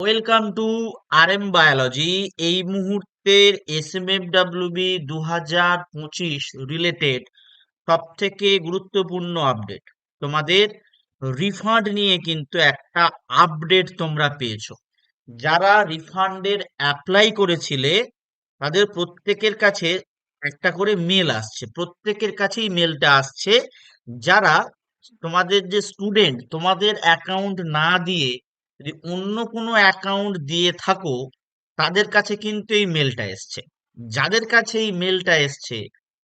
Welcome to RM biology. এই মুহূর্তের এসএমএফডব্লিউবি 2025 related সব থেকে গুরুত্বপূর্ণ আপডেট তোমাদের রিফান্ড নিয়ে কিন্তু একটা আপডেট তোমরা পেয়েছো। যারা রিফান্ডের অ্যাপ্লাই করেছিলে তাদের প্রত্যেকের কাছে একটা করে মেল আসছে, প্রত্যেকের কাছেই মেলটা আসছে। যারা তোমাদের যে স্টুডেন্ট, তোমাদের অ্যাকাউন্ট না দিয়ে যদি অন্য কোনো অ্যাকাউন্ট দিয়ে থাকো, তাদের কাছে কিন্তু এই মেলটা এসছে। যাদের কাছে এই মেলটা এসছে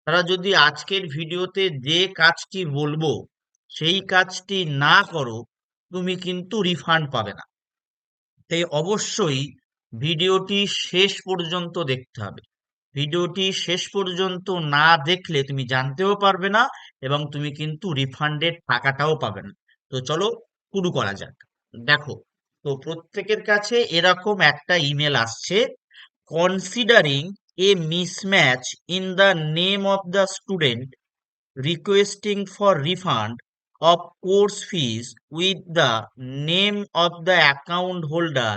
তারা যদি আজকের ভিডিওতে যে কাজটি বলবো সেই কাজটি না করো, তুমি কিন্তু রিফান্ড পাবে না। তাই অবশ্যই ভিডিওটি শেষ পর্যন্ত দেখতে হবে। ভিডিওটি শেষ পর্যন্ত না দেখলে তুমি জানতেও পারবে না এবং তুমি কিন্তু রিফান্ডের টাকাটাও পাবে না। তো চলো শুরু করা যাক। দেখো, তো প্রত্যেকের কাছে এরকম একটা ইমেল আসছে, considering A mismatch in the name of the student requesting for refund of course fees with the name of the account holder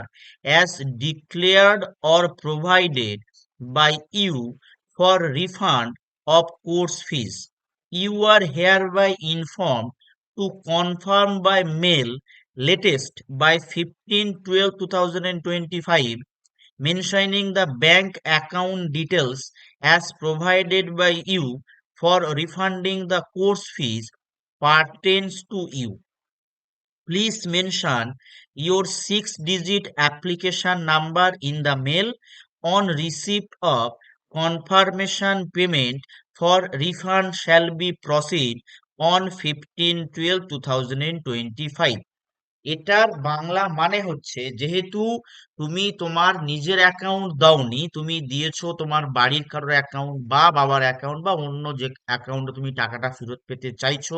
as declared or provided by you for refund of course fees. You are hereby informed to confirm by mail latest by 15/12/2025, mentioning the bank account details as provided by you for refunding the course fees pertains to you. Please mention your 6-digit application number in the mail. On receipt of confirmation, payment for refund shall be proceed on 15/12/2025. এটার বাংলা মানে হচ্ছে, যেহেতু তুমি তোমার নিজের account দাওনি, তুমি দিয়েছো তোমার বাড়ির কারোর অ্যাকাউন্ট বা বাবার অ্যাকাউন্ট বা অন্য যে অ্যাকাউন্টে তুমি টাকাটা ফেরত পেতে চাইছো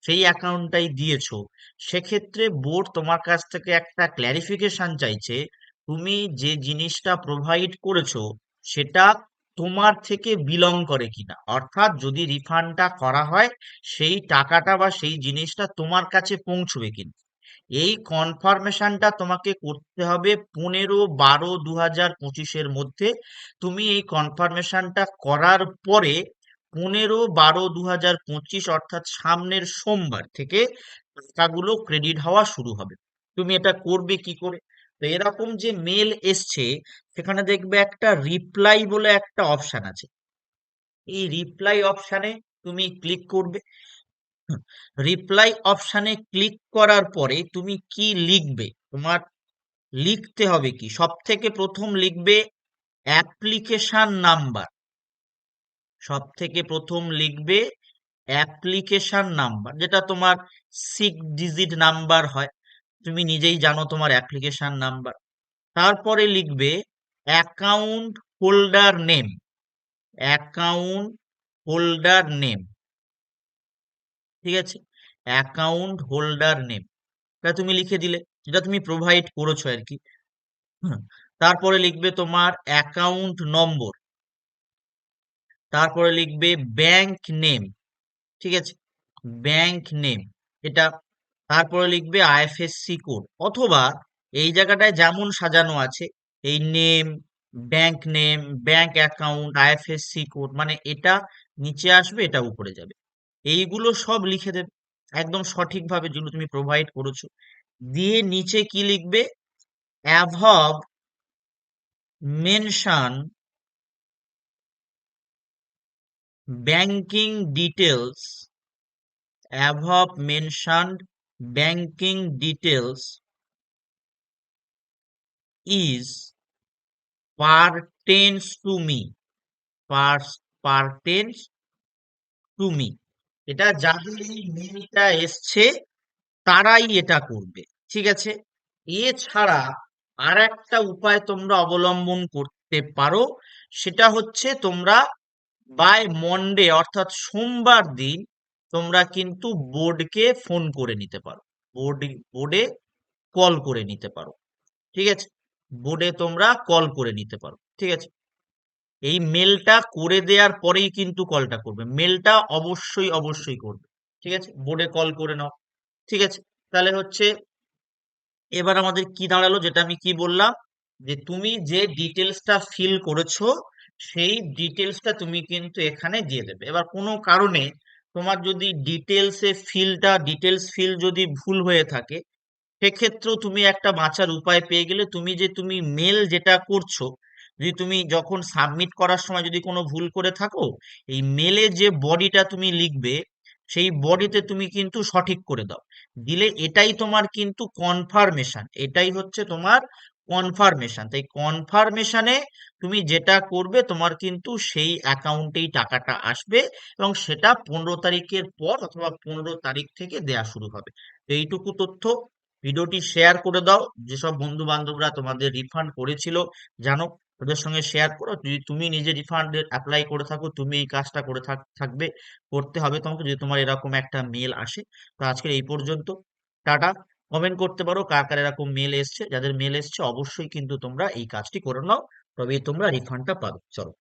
সেই অ্যাকাউন্টটাই দিয়েছো, সেক্ষেত্রে বোর্ড তোমার কাছ থেকে একটা ক্ল্যারিফিকেশন চাইছে তুমি যে জিনিসটা প্রোভাইড করেছো সেটা তোমার থেকে বিলং করে কিনা, অর্থাৎ যদি রিফান্ডটা করা হয় সেই টাকাটা বা সেই জিনিসটা তোমার কাছে পৌঁছবে কিনা। এই কনফার্মেশনটা তোমাকে করতে হবে 15/12/2025 মধ্যে। তুমি এই কনফার্মেশনটা করার পরে 15/12/2025 অর্থাৎ সামনের সোমবার থেকে টাকাগুলো ক্রেডিট হওয়া শুরু হবে। তুমি এটা করবে কি করে? তো এরকম যে মেল এসছে সেখানে দেখবে একটা রিপ্লাই বলে একটা অপশন আছে। এই রিপ্লাই অপশনে তুমি ক্লিক করবে। রিপ্লাই অপশানে ক্লিক করার পরে তুমি কি লিখবে, তোমার লিখতে হবে কি, সব থেকে প্রথম লিখবে অ্যাপ্লিকেশন নাম্বার। সব থেকে প্রথম লিখবে অ্যাপ্লিকেশন নাম্বার, যেটা তোমার 6 ডিজিট নাম্বার হয়, তুমি নিজেই জানো তোমার অ্যাপ্লিকেশন নাম্বার। তারপরে লিখবে account holder name. Account holder name, ঠিক আছে? অ্যাকাউন্ট হোল্ডার নেম এটা তুমি লিখে দিলে, যেটা তুমি প্রোভাইড করেছো আর কি। হুম। তারপরে লিখবে তোমার অ্যাকাউন্ট নম্বর, তারপরে লিখবে ব্যাংক নেম, ঠিক আছে? ব্যাংক নেম এটা, তারপরে লিখবে আইএফএসসি কোড, অথবা এই জায়গাটায় যেমন সাজানো আছে এই name, bank account, IFSC code, মানে এটা নিচে আসবে এটা উপরে যাবে, এইগুলো সব লিখে দেবে একদম সঠিকভাবে যেগুলো তুমি প্রোভাইড করেছো। দিয়ে নিচে কি লিখবে, above mention banking details, above mentioned banking details is pertains to me, pertains to me। এটা যাদের এই মেলটা এসছে তারাই এটা করবে, ঠিক আছে? এছাড়া আর একটা উপায় তোমরা অবলম্বন করতে পারো, সেটা হচ্ছে তোমরা বাই মন্ডে অর্থাৎ সোমবার দিন তোমরা কিন্তু বোর্ডকে ফোন করে নিতে পারো, বোর্ডে কল করে নিতে পারো, ঠিক আছে? বোর্ডে তোমরা কল করে নিতে পারো, ঠিক আছে? এই মেলটা করে দেওয়ার পরেই কিন্তু কলটা করবে, মেলটা অবশ্যই অবশ্যই করবে, ঠিক আছে? বোর্ডে কল করে নাও, ঠিক আছে? তাহলে হচ্ছে এবার আমাদের কি দাঁড়ালো, যেটা আমি কি বললাম, যে তুমি যে ডিটেলসটা ফিল করেছো সেই ডিটেলসটা তুমি কিন্তু এখানে দিয়ে দেবে। এবার কোনো কারণে তোমার যদি ডিটেলস ফিল যদি ভুল হয়ে থাকে, সেক্ষেত্রেও তুমি একটা বাঁচার উপায় পেয়ে গেলে। তুমি মেল যেটা করছো, যদি তুমি যখন সাবমিট করার সময় যদি কোনো ভুল করে থাকো, এই মেলে যে বডিটা তুমি লিখবে সেই বডিতে তুমি কিন্তু সঠিক করে দাও। দিলে এটাই তোমার কিন্তু কনফার্মেশন, এটাই হচ্ছে তোমার কনফার্মেশন। তাই কনফার্মেশনে তুমি যেটা করবে তোমার কিন্তু সেই অ্যাকাউন্টেই টাকাটা আসবে, এবং সেটা 15 তারিখের পর অথবা 15 তারিখ থেকে দেয়া শুরু হবে। তো এইটুকু তথ্য, ভিডিওটি শেয়ার করে দাও। যেসব বন্ধু বান্ধবরা তোমাদের রিফান্ড করেছিল জানো, ওদের সঙ্গে শেয়ার করো। যদি তুমি নিজে রিফান্ডের অ্যাপ্লাই করে থাকো, তুমি এই কাজটা করে থাকবে, করতে হবে তোমাকে যদি তোমার এরকম একটা মেল আসে। তো আজকের এই পর্যন্ত, টাটা। কমেন্ট করতে পারো কার কার এরকম মেল এসছে, যাদের মেল এসছে অবশ্যই কিন্তু তোমরা এই কাজটি করে নাও, তবেই তোমরা রিফান্ডটা পাবে। চলো।